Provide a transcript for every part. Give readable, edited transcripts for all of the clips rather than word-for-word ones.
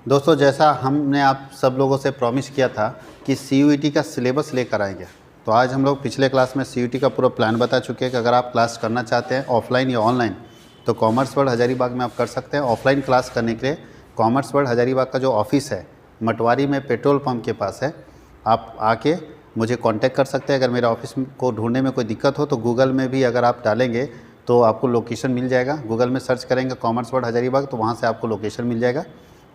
दोस्तों, जैसा हमने आप सब लोगों से प्रॉमिस किया था कि CUET का सिलेबस लेकर आएंगे, तो आज हम लोग पिछले क्लास में CUET का पूरा प्लान बता चुके हैं कि अगर आप क्लास करना चाहते हैं ऑफलाइन या ऑनलाइन तो कॉमर्स वर्ल्ड हज़ारीबाग में आप कर सकते हैं। ऑफलाइन क्लास करने के लिए कॉमर्स वर्ल्ड हज़ारीबाग का जो ऑफिस है मटवारी में पेट्रोल पंप के पास है, आप आके मुझे कांटेक्ट कर सकते हैं। अगर मेरे ऑफिस को ढूंढने में कोई दिक्कत हो तो गूगल में भी अगर आप डालेंगे तो आपको लोकेशन मिल जाएगा। गूगल में सर्च करेंगे कॉमर्स वर्ल्ड हज़ारीबाग तो वहाँ से आपको लोकेशन मिल जाएगा,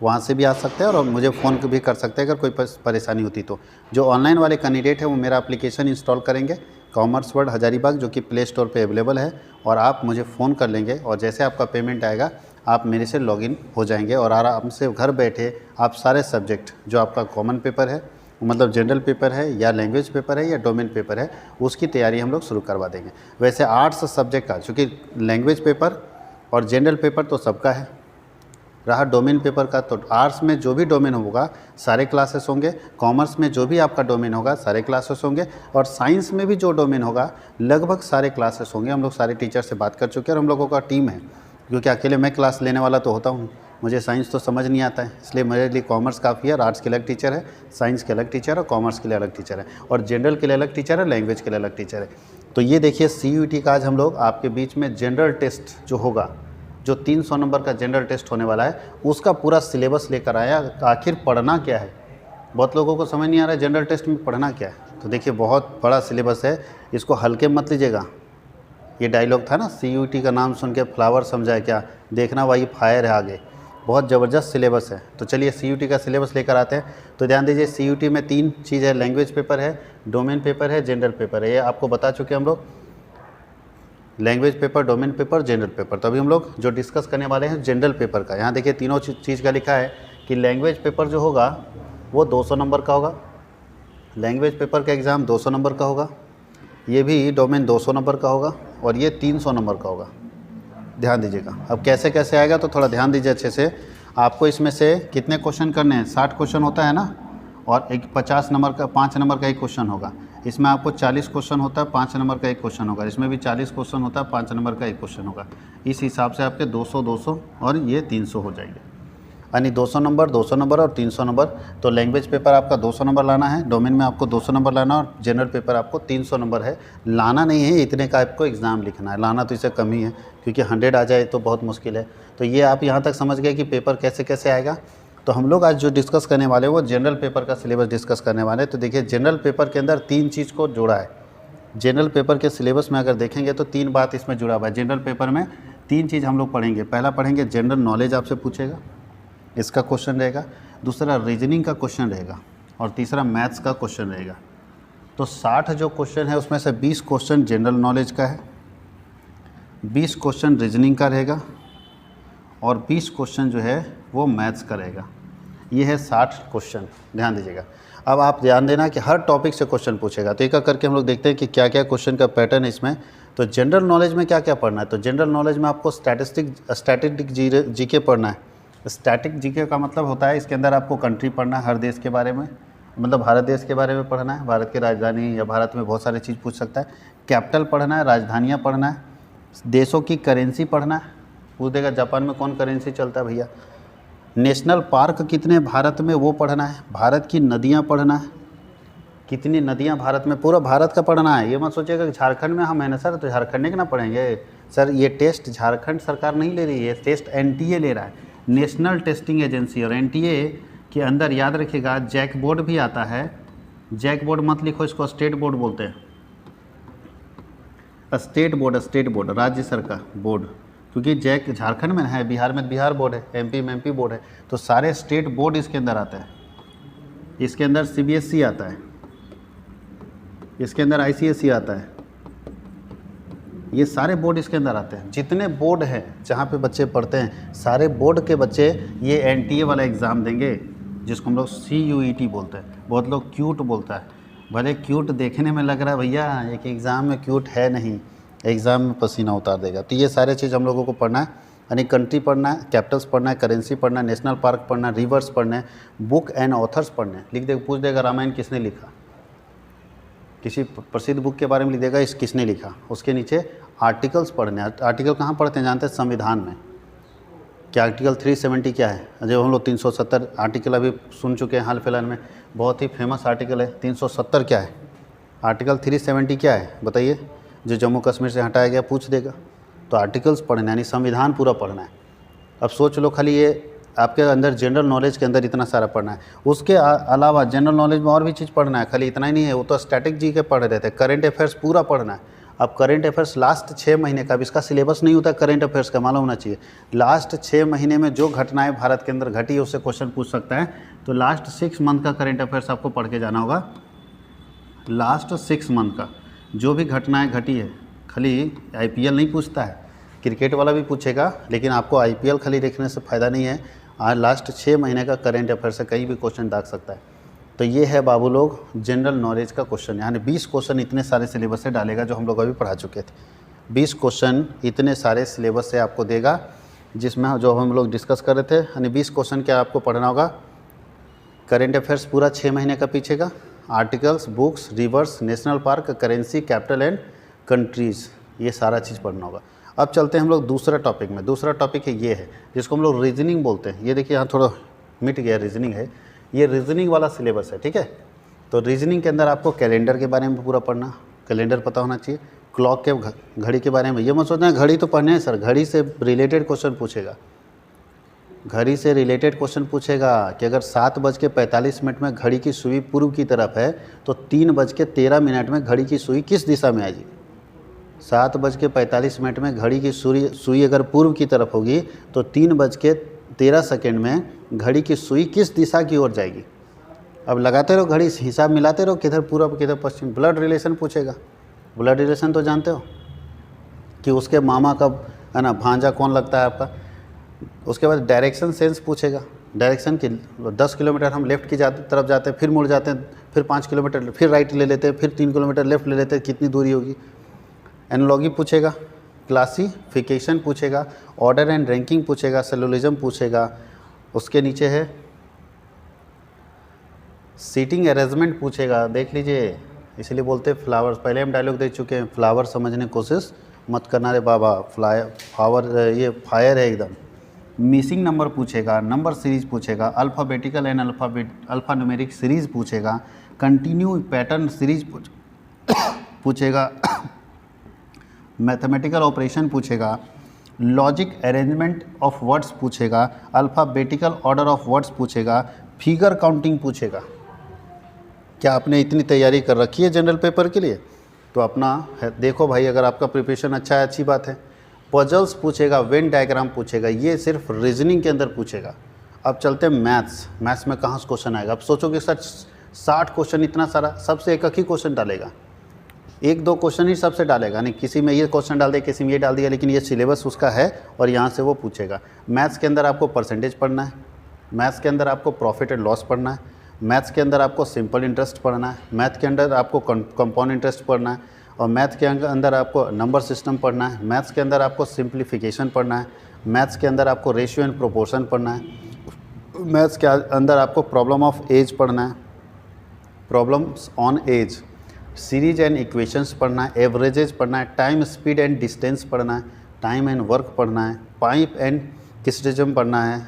वहाँ से भी आ सकते हैं और मुझे फ़ोन भी कर सकते हैं अगर कोई परेशानी होती तो। जो ऑनलाइन वाले कैंडिडेट है वो मेरा एप्लीकेशन इंस्टॉल करेंगे कॉमर्स वर्ल्ड हज़ारीबाग, जो कि प्ले स्टोर पे अवेलेबल है, और आप मुझे फ़ोन कर लेंगे और जैसे आपका पेमेंट आएगा आप मेरे से लॉगिन हो जाएंगे और आराम से घर बैठे आप सारे सब्जेक्ट जो आपका कॉमन पेपर है, मतलब जनरल पेपर है या लैंग्वेज पेपर है या डोमेन पेपर है, उसकी तैयारी हम लोग शुरू करवा देंगे। वैसे आर्ट्स सब्जेक्ट का, चूँकि लैंग्वेज पेपर और जनरल पेपर तो सबका है, रहा डोमेन पेपर का तो आर्ट्स में जो भी डोमेन होगा सारे क्लासेस होंगे, कॉमर्स में जो भी आपका डोमेन होगा सारे क्लासेस होंगे, और साइंस में भी जो डोमेन होगा लगभग सारे क्लासेस होंगे। हम लोग सारे टीचर से बात कर चुके हैं और हम लोगों का टीम है, क्योंकि अकेले मैं क्लास लेने वाला तो होता हूँ, मुझे साइंस तो समझ नहीं आता है, इसलिए मेरे लिए कॉमर्स काफ़ी है। आर्ट्स के अलग टीचर है, साइंस के अलग टीचर है, कॉमर्स के लिए अलग टीचर है, और जनरल के लिए अलग टीचर है, लैंग्वेज के लिए अलग टीचर है। तो ये देखिए CUET का आज हम लोग आपके बीच में जनरल टेस्ट जो होगा, जो 300 नंबर का जनरल टेस्ट होने वाला है, उसका पूरा सिलेबस लेकर आया। आखिर पढ़ना क्या है, बहुत लोगों को समझ नहीं आ रहा है जनरल टेस्ट में पढ़ना क्या है। तो देखिए बहुत बड़ा सिलेबस है, इसको हल्के मत लीजिएगा। ये डायलॉग था ना, CUET का नाम सुन के फ्लावर समझा है क्या, देखना वही फायर है आगे। बहुत ज़बरदस्त सिलेबस है। तो चलिए CUET का सिलेबस लेकर आते हैं। तो ध्यान दीजिए, CUET में 3 चीज़ है, लैंग्वेज पेपर है, डोमेन पेपर है, जनरल पेपर है। ये आपको बता चुके हम लोग, language paper, domain paper, general paper. तो अभी हम लोग जो डिस्कस करने वाले हैं जनरल पेपर का। यहाँ देखिए तीनों चीज़ का लिखा है कि लैंग्वेज पेपर जो होगा वो 200 नंबर का होगा, लैंग्वेज पेपर का एग्ज़ाम 200 नंबर का होगा, ये भी डोमेन 200 नंबर का होगा, और ये 300 नंबर का होगा। ध्यान दीजिएगा। अब कैसे कैसे आएगा तो थोड़ा ध्यान दीजिए अच्छे से। आपको इसमें से कितने क्वेश्चन करने हैं, 60 क्वेश्चन होता है ना, और एक 50 नंबर का 5 नंबर का एक क्वेश्चन होगा। इसमें आपको 40 क्वेश्चन होता है, 5 नंबर का एक क्वेश्चन होगा। इसमें भी 40 क्वेश्चन होता है, 5 नंबर का एक क्वेश्चन होगा। इस हिसाब से आपके 200 200 और ये 300 हो जाएंगे, यानी 200 नंबर, 200 नंबर और 300 नंबर। तो लैंग्वेज पेपर आपका 200 नंबर लाना है, डोमेन में आपको 200 नंबर लाना है, और जनरल पेपर आपको 300 नंबर है। लाना नहीं है, इतने का आपको एग्ज़ाम लिखना है। लाना तो इससे कम ही है, क्योंकि 100 आ जाए तो बहुत मुश्किल है। तो ये आप यहाँ तक समझ गए कि पेपर कैसे कैसे आएगा। तो हम लोग आज जो डिस्कस करने वाले हैं वो जनरल पेपर का सिलेबस डिस्कस करने वाले हैं। तो देखिए जनरल पेपर के अंदर 3 चीज़ को जोड़ा है। जनरल पेपर के सिलेबस में अगर देखेंगे तो 3 बात इसमें जुड़ा हुआ है। जनरल पेपर में 3 चीज़ हम लोग पढ़ेंगे। पहला पढ़ेंगे जनरल नॉलेज, आपसे पूछेगा, इसका क्वेश्चन रहेगा। दूसरा रीजनिंग का क्वेश्चन रहेगा, और तीसरा मैथ्स का क्वेश्चन रहेगा। तो 60 जो क्वेश्चन है उसमें से 20 क्वेश्चन जनरल नॉलेज का है, 20 क्वेश्चन रीजनिंग का रहेगा, और 20 क्वेश्चन जो है वो मैथ्स का रहेगा। ये है 60 क्वेश्चन, ध्यान दीजिएगा। अब आप ध्यान देना कि हर टॉपिक से क्वेश्चन पूछेगा। तो एक एक करके हम लोग देखते हैं कि क्या क्या क्वेश्चन का पैटर्न है इसमें। तो जनरल नॉलेज में क्या क्या पढ़ना है, तो जनरल नॉलेज में आपको स्टैटिस्टिक जीके पढ़ना है। स्टैटिक जीके का मतलब होता है इसके अंदर आपको कंट्री पढ़ना है, हर देश के बारे में, मतलब भारत देश के बारे में पढ़ना है, भारत की राजधानी या भारत में बहुत सारी चीज़ पूछ सकता है। कैपिटल पढ़ना है, राजधानियाँ पढ़ना है, देशों की करेंसी पढ़ना है, पूछ देगा जापान में कौन करेंसी चलता है भैया। नेशनल पार्क कितने भारत में वो पढ़ना है, भारत की नदियाँ पढ़ना है, कितनी नदियाँ भारत में, पूरा भारत का पढ़ना है। ये मत सोचिएगा कि झारखंड में हम है ना सर तो झारखंड के ना पढ़ेंगे। सर ये टेस्ट झारखंड सरकार नहीं ले रही है, टेस्ट NTA ले रहा है, नेशनल टेस्टिंग एजेंसी। और NTA के अंदर याद रखिएगा जैक बोर्ड भी आता है। जैक बोर्ड मत लिखो, इसको स्टेट बोर्ड बोलते हैं। स्टेट बोर्ड राज्य सरकार बोर्ड, क्योंकि जैक झारखंड में है, बिहार में बिहार बोर्ड है, MP में MP बोर्ड है। तो सारे स्टेट बोर्ड इसके अंदर आता है। इसके अंदर CBSE आता है, इसके अंदर ICSE आता है, ये सारे बोर्ड इसके अंदर आते हैं। जितने बोर्ड हैं जहाँ पे बच्चे पढ़ते हैं, सारे बोर्ड के बच्चे ये NTA वाला एग्ज़ाम देंगे, जिसको हम लोग CUET बोलते हैं। बहुत लोग क्यूट बोलता है, भले क्यूट देखने में लग रहा है भैया, एक एग्ज़ाम में क्यूट है नहीं, एग्ज़ाम में पसीना उतार देगा। तो ये सारे चीज़ हम लोगों को पढ़ना है, यानी कंट्री पढ़ना है, कैपिटल्स पढ़ना है, करेंसी पढ़ना है, नेशनल पार्क पढ़ना है, रिवर्स पढ़ना है, बुक एंड ऑथर्स पढ़ने हैं। लिख दे, पूछ देगा रामायण किसने लिखा, किसी प्रसिद्ध बुक के बारे में लिख देगा इस किसने लिखा। उसके नीचे आर्टिकल्स पढ़ने हैं। आर्टिकल कहाँ पढ़ते हैं जानते हैं, संविधान में। कि आर्टिकल 370 क्या है। जो हम लोग 370 आर्टिकल अभी सुन चुके हैं हाल फिलहाल में, बहुत ही फेमस आर्टिकल है। 370 क्या है, आर्टिकल 370 क्या है बताइए। जो जम्मू कश्मीर से हटाया गया पूछ देगा। तो आर्टिकल्स पढ़ना यानी संविधान पूरा पढ़ना है। अब सोच लो खाली ये आपके अंदर जनरल नॉलेज के अंदर इतना सारा पढ़ना है, उसके अलावा जनरल नॉलेज में और भी चीज़ पढ़ना है, खाली इतना ही नहीं है। वो तो स्टैटिक जी के पढ़ रहे थे, करेंट अफेयर्स पूरा पढ़ना है। अब करेंट अफेयर्स लास्ट 6 महीने का, अब इसका सिलेबस नहीं होता करेंट अफेयर्स का, मालूम होना चाहिए। लास्ट 6 महीने में जो घटनाएं भारत के अंदर घटी है उससे क्वेश्चन पूछ सकता है। तो लास्ट 6 मंथ का करेंट अफेयर्स आपको पढ़ के जाना होगा। लास्ट 6 मंथ का जो भी घटनाएं घटी है, खाली IPL नहीं पूछता है, क्रिकेट वाला भी पूछेगा, लेकिन आपको IPL खाली देखने से फ़ायदा नहीं है। आज लास्ट 6 महीने का करेंट अफेयर से कहीं भी क्वेश्चन दाग सकता है। तो ये है बाबू लोग जनरल नॉलेज का क्वेश्चन, यानी 20 क्वेश्चन इतने सारे सिलेबस से डालेगा जो हम लोग अभी पढ़ा चुके थे। 20 क्वेश्चन इतने सारे सिलेबस से आपको देगा, जिसमें जो हम लोग डिस्कस कर रहे थे। यानी 20 क्वेश्चन क्या आपको पढ़ना होगा, करेंट अफेयर्स पूरा 6 महीने का पीछे का, articles, books, reverse, national park, currency, capital and countries, ये सारा चीज़ पढ़ना होगा। अब चलते हैं हम लोग दूसरा टॉपिक में। दूसरा टॉपिक है ये है जिसको हम लोग रीजनिंग बोलते हैं। ये देखिए यहाँ थोड़ा मिट गया, रीजनिंग है, ये रीजनिंग वाला सिलेबस है, ठीक है। तो रीजनिंग के अंदर आपको कैलेंडर के बारे में पूरा पढ़ना, कैलेंडर पता होना चाहिए। क्लॉक के घड़ी के बारे में ये मत सोचना है घड़ी तो पढ़ने है सर, घड़ी से रिलेटेड क्वेश्चन पूछेगा। घड़ी से रिलेटेड क्वेश्चन पूछेगा कि अगर 7:45 में घड़ी की सुई पूर्व की तरफ है तो 3:13 में घड़ी की सुई किस दिशा में आएगी। 7:45 में घड़ी की सुई अगर पूर्व की तरफ होगी तो 3:13 में घड़ी की सुई किस दिशा की ओर जाएगी। अब लगाते रहो घड़ी, हिसाब मिलाते रहो, किधर पूर्व किधर पश्चिम। ब्लड रिलेशन पूछेगा, ब्लड रिलेशन तो जानते हो कि उसके मामा का है ना भांजा कौन लगता है आपका। उसके बाद डायरेक्शन सेंस पूछेगा, डायरेक्शन की 10 किलोमीटर हम लेफ़्ट की तरफ जाते हैं, फिर मुड़ जाते हैं, फिर 5 किलोमीटर फिर राइट ले लेते हैं, फिर 3 किलोमीटर लेफ़्ट ले लेते हैं, कितनी दूरी होगी। एनालॉजी पूछेगा, क्लासिफिकेशन पूछेगा, ऑर्डर एंड रैंकिंग पूछेगा, सेलुलिज्म पूछेगा। उसके नीचे है सीटिंग अरेंजमेंट पूछेगा, देख लीजिए, इसलिए बोलते हैं फ्लावर्स। पहले हम डायलॉग देख चुके हैं, फ्लावर समझने की कोशिश मत करना रे बाबा, फ्लावर ये फायर है एकदम। मिसिंग नंबर पूछेगा, नंबर सीरीज पूछेगा, alphabetical and alpha numeric series पूछेगा, कंटिन्यू पैटर्न सीरीज पूछेगा, मैथमेटिकल ऑपरेशन पूछेगा, लॉजिक अरेंजमेंट ऑफ वर्ड्स पूछेगा, अल्फ़ाबेटिकल ऑर्डर ऑफ वर्ड्स पूछेगा, फिगर काउंटिंग पूछेगा। क्या आपने इतनी तैयारी कर रखी है जनरल पेपर के लिए? तो अपना देखो भाई, अगर आपका प्रिपरेशन अच्छा है अच्छी बात है। पजल्स पूछेगा, वेन डायग्राम पूछेगा, ये सिर्फ रीजनिंग के अंदर पूछेगा। अब चलते हैं मैथ्स। मैथ्स में कहाँ से क्वेश्चन आएगा? अब सोचोगे सर 60 क्वेश्चन इतना सारा, सबसे एक ही क्वेश्चन डालेगा, 1-2 क्वेश्चन ही सबसे डालेगा, नहीं किसी में ये क्वेश्चन डाल दिया, किसी में ये डाल दिया, लेकिन ये सिलेबस उसका है और यहाँ से वो पूछेगा। मैथ्स के अंदर आपको परसेंटेज पढ़ना है, मैथ्स के अंदर आपको प्रॉफिट एंड लॉस पढ़ना है, मैथ्स के अंदर आपको सिंपल इंटरेस्ट पढ़ना है, मैथ के अंदर आपको कंपाउंड इंटरेस्ट पढ़ना है, और मैथ के अंदर आपको नंबर सिस्टम पढ़ना है, मैथ्स के अंदर आपको सिंप्लीफिकेशन पढ़ना है, मैथ्स के अंदर आपको रेशियो एंड प्रोपोर्शन पढ़ना है, मैथ्स के अंदर आपको प्रॉब्लम ऑफ एज पढ़ना है, problems on age, series and equations पढ़ना है, एवरेजेज पढ़ना है, टाइम स्पीड एंड डिस्टेंस पढ़ना है, टाइम एंड वर्क पढ़ना है, पाइप एंड क्रिटिसिज्म पढ़ना है,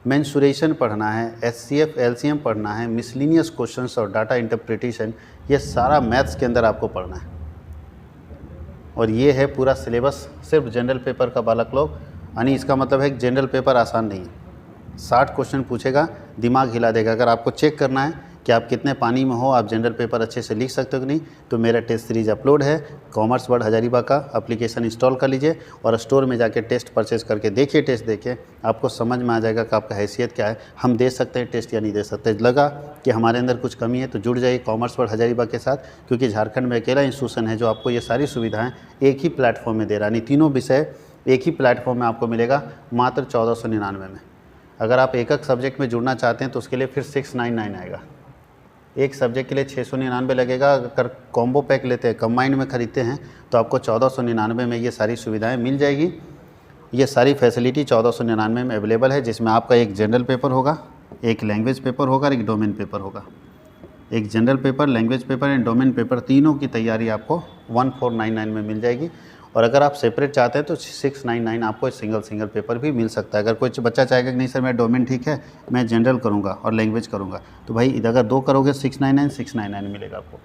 मेंसुरेशन पढ़ना है, HCF LCM पढ़ना है, मिसलिनियस क्वेश्चंस और डाटा इंटरप्रिटेशन, ये सारा मैथ्स के अंदर आपको पढ़ना है। और ये है पूरा सिलेबस सिर्फ जनरल पेपर का बालक लोग। यानी इसका मतलब है कि जनरल पेपर आसान नहीं है। 60 क्वेश्चन पूछेगा, दिमाग हिला देगा। अगर आपको चेक करना है कि आप कितने पानी में हो, आप जनरल पेपर अच्छे से लिख सकते हो कि नहीं, तो मेरा टेस्ट सीरीज अपलोड है, कॉमर्स वर्ड हजारीबाग का एप्लीकेशन इंस्टॉल कर लीजिए और स्टोर में जाके टेस्ट परचेज करके देखिए, टेस्ट देखिए, आपको समझ में आ जाएगा कि आपका हैसियत क्या है, हम दे सकते हैं टेस्ट या नहीं दे सकते। लगा कि हमारे अंदर कुछ कमी है तो जुड़ जाइए कॉमर्स वर्ड हजारीबाग के साथ, क्योंकि झारखंड में अकेला इंस्टीट्यूशन है जो आपको ये सारी सुविधाएँ एक ही प्लेटफॉर्म में दे रहा है। तीनों विषय एक ही प्लेटफॉर्म में आपको मिलेगा मात्र 1499 में। अगर आप एक सब्जेक्ट में जुड़ना चाहते हैं तो उसके लिए फिर 699 आएगा। एक सब्जेक्ट के लिए 699 लगेगा। अगर कॉम्बो पैक लेते हैं, कंबाइंड में ख़रीदते हैं, तो आपको 1499 में ये सारी सुविधाएं मिल जाएगी। ये सारी फैसिलिटी 1499 में अवेलेबल है, जिसमें आपका एक जनरल पेपर होगा, एक लैंग्वेज पेपर होगा और एक डोमेन पेपर होगा। एक general paper, language paper and domain paper, तीनों की तैयारी आपको 1499 में मिल जाएगी। और अगर आप सेपरेट चाहते हैं तो 699 आपको सिंगल पेपर भी मिल सकता है। अगर कोई बच्चा चाहेगा कि नहीं सर मेरा डोमेन ठीक है, मैं जनरल करूँगा और लैंग्वेज करूँगा, तो भाई अगर 2 करोगे 699 मिलेगा आपको,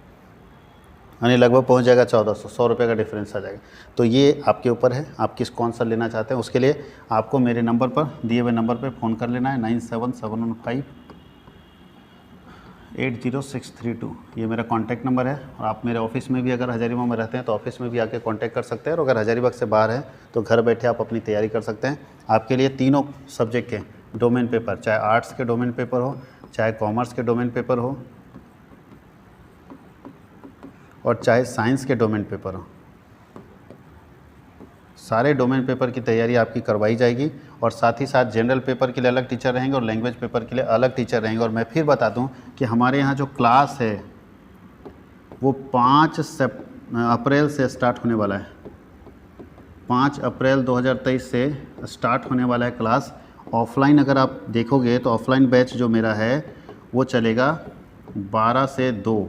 यानी लगभग पहुंच जाएगा 1400, 100 रुपये का डिफरेंस आ जाएगा। तो ये आपके ऊपर है, आप किस कौन सा लेना चाहते हैं। उसके लिए आपको मेरे नंबर पर, दिए हुए नंबर पर फ़ोन कर लेना है 9771580632। ये मेरा कॉन्टैक्ट नंबर है। और आप मेरे ऑफिस में भी अगर हज़ारीबाग में रहते हैं तो ऑफिस में भी आके कांटेक्ट कर सकते हैं, और अगर हज़ारीबाग से बाहर है तो घर बैठे आप अपनी तैयारी कर सकते हैं। आपके लिए तीनों सब्जेक्ट के डोमेन पेपर, चाहे आर्ट्स के डोमेन पेपर हो, चाहे कॉमर्स के डोमेन पेपर हो, और चाहे साइंस के डोमेन पेपर हो, सारे डोमेन पेपर की तैयारी आपकी करवाई जाएगी। और साथ ही साथ जनरल पेपर के लिए अलग टीचर रहेंगे और लैंग्वेज पेपर के लिए अलग टीचर रहेंगे। और मैं फिर बता दूं कि हमारे यहाँ जो क्लास है वो 5 अप्रैल से स्टार्ट होने वाला है। 5 अप्रैल 2023 से स्टार्ट होने वाला है क्लास। ऑफलाइन अगर आप देखोगे तो ऑफलाइन बैच जो मेरा है वो चलेगा 12 से 2।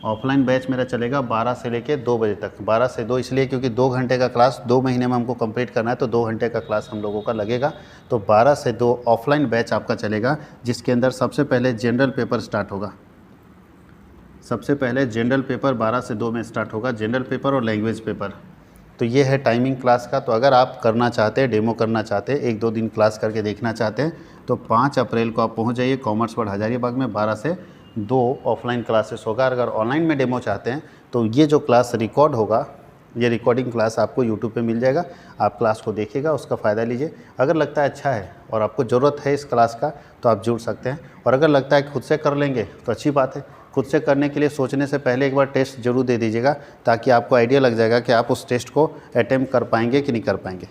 ऑफलाइन बैच मेरा चलेगा 12 से लेके 2 बजे तक। 12 से 2 इसलिए क्योंकि 2 घंटे का क्लास 2 महीने में हमको कंप्लीट करना है, तो 2 घंटे का क्लास हम लोगों का लगेगा। तो 12 से 2 ऑफलाइन बैच आपका चलेगा, जिसके अंदर सबसे पहले जनरल पेपर स्टार्ट होगा। सबसे पहले जनरल पेपर 12 से 2 में स्टार्ट होगा, जनरल पेपर और लैंग्वेज पेपर। तो ये है टाइमिंग क्लास का। तो अगर आप करना चाहते हैं, डेमो करना चाहते हैं, 1-2 दिन क्लास करके देखना चाहते हैं, तो 5 अप्रैल को आप पहुँच जाइए कॉमर्स वर्ल्ड हज़ारीबाग में। 12 से 2 ऑफलाइन क्लासेस होगा। अगर ऑनलाइन में डेमो चाहते हैं तो ये जो क्लास रिकॉर्ड होगा, ये रिकॉर्डिंग क्लास आपको यूट्यूब पे मिल जाएगा। आप क्लास को देखिएगा, उसका फ़ायदा लीजिए। अगर लगता है अच्छा है और आपको ज़रूरत है इस क्लास का तो आप जुड़ सकते हैं। और अगर लगता है खुद से कर लेंगे तो अच्छी बात है। खुद से करने के लिए सोचने से पहले एक बार टेस्ट ज़रूर दे दीजिएगा, ताकि आपको आइडिया लग जाएगा कि आप उस टेस्ट को अटेम्प्ट कर पाएंगे कि नहीं कर पाएंगे।